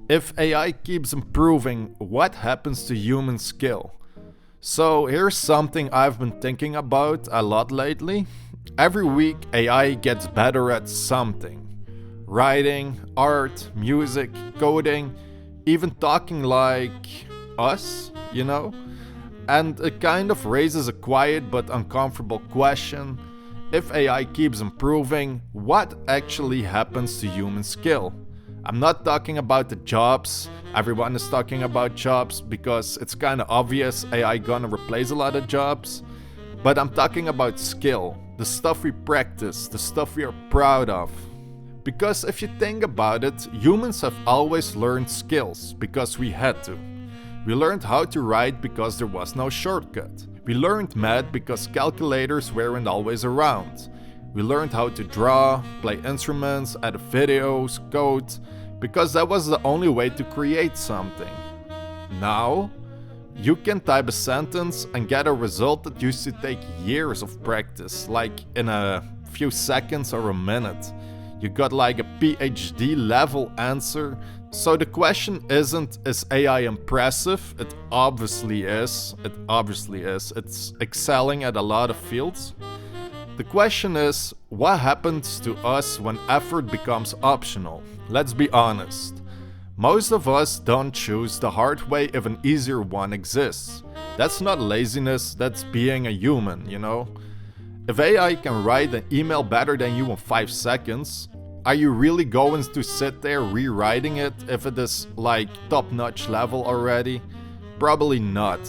If AI keeps improving, what happens to human skill? So here's something I've been thinking about a lot lately. Every week AI gets better at something. Writing, art, music, coding, even talking like us, you know? And it kind of raises a quiet but uncomfortable question. If AI keeps improving, what actually happens to human skill? I'm not talking about the jobs. Everyone is talking about jobs because it's kind of obvious AI gonna replace a lot of jobs. But I'm talking about skill, the stuff we practice, the stuff we are proud of. Because if you think about it, humans have always learned skills because we had to. We learned how to write because there was no shortcut. We learned math because calculators weren't always around. We learned how to draw, play instruments, edit videos, code, because that was the only way to create something. Now, you can type a sentence and get a result that used to take years of practice, like in a few seconds or a minute. You got like a PhD level answer. So the question isn't, is AI impressive? It obviously is. It's excelling at a lot of fields. The question is, what happens to us when effort becomes optional? Let's be honest. Most of us don't choose the hard way if an easier one exists. That's not laziness, that's being a human, you know? If AI can write an email better than you in 5 seconds, are you really going to sit there rewriting it if it is like top-notch level already? Probably not.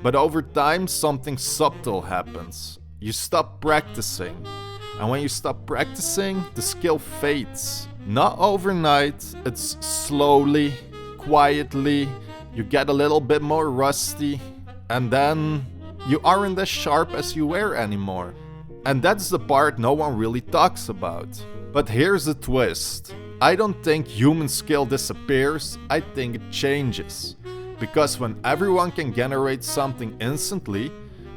But over time, something subtle happens. You stop practicing. And when you stop practicing, the skill fades. Not overnight, it's slowly, quietly. You get a little bit more rusty, and then you aren't as sharp as you were anymore. And that's the part no one really talks about. But here's the twist. I don't think human skill disappears, I think it changes. Because when everyone can generate something instantly,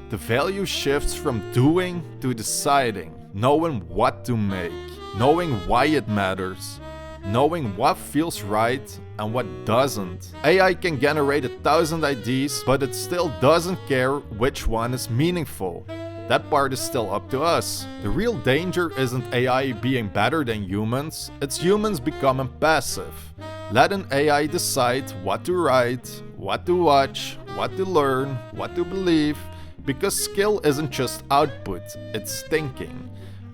the value shifts from doing to deciding, knowing what to make, knowing why it matters, knowing what feels right and what doesn't. AI can generate 1,000 ideas, but it still doesn't care which one is meaningful. That part is still up to us. The real danger isn't AI being better than humans, it's humans becoming passive. Let an AI decide what to write, what to watch, what to learn, what to believe, because skill isn't just output, it's thinking.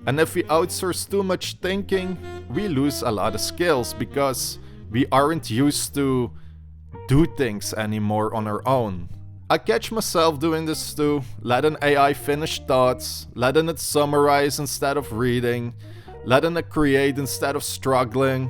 And if we outsource too much thinking, we lose a lot of skills because we aren't used to do things anymore on our own. I catch myself doing this too, letting AI finish thoughts, letting it summarize instead of reading, letting it create instead of struggling.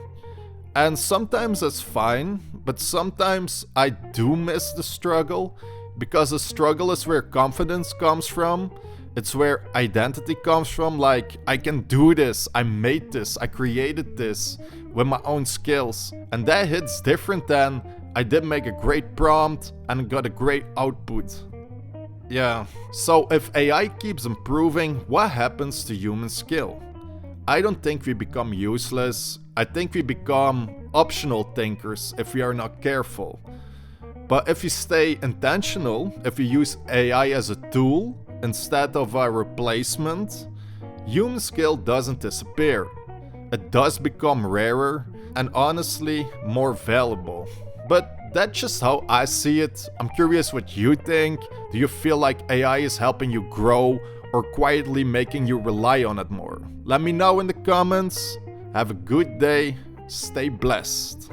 And sometimes that's fine, but sometimes I do miss the struggle, because the struggle is where confidence comes from. It's where identity comes from, like, I can do this, I made this, I created this with my own skills. And that hits different than, I did make a great prompt and got a great output. Yeah, so if AI keeps improving, what happens to human skill? I don't think we become useless, I think we become optional thinkers if we are not careful. But if you stay intentional, if you use AI as a tool instead of a replacement, human skill doesn't disappear. It does become rarer and honestly more valuable. But that's just how I see it. I'm curious what you think. Do you feel like AI is helping you grow or quietly making you rely on it more? Let me know in the comments. Have a good day. Stay blessed.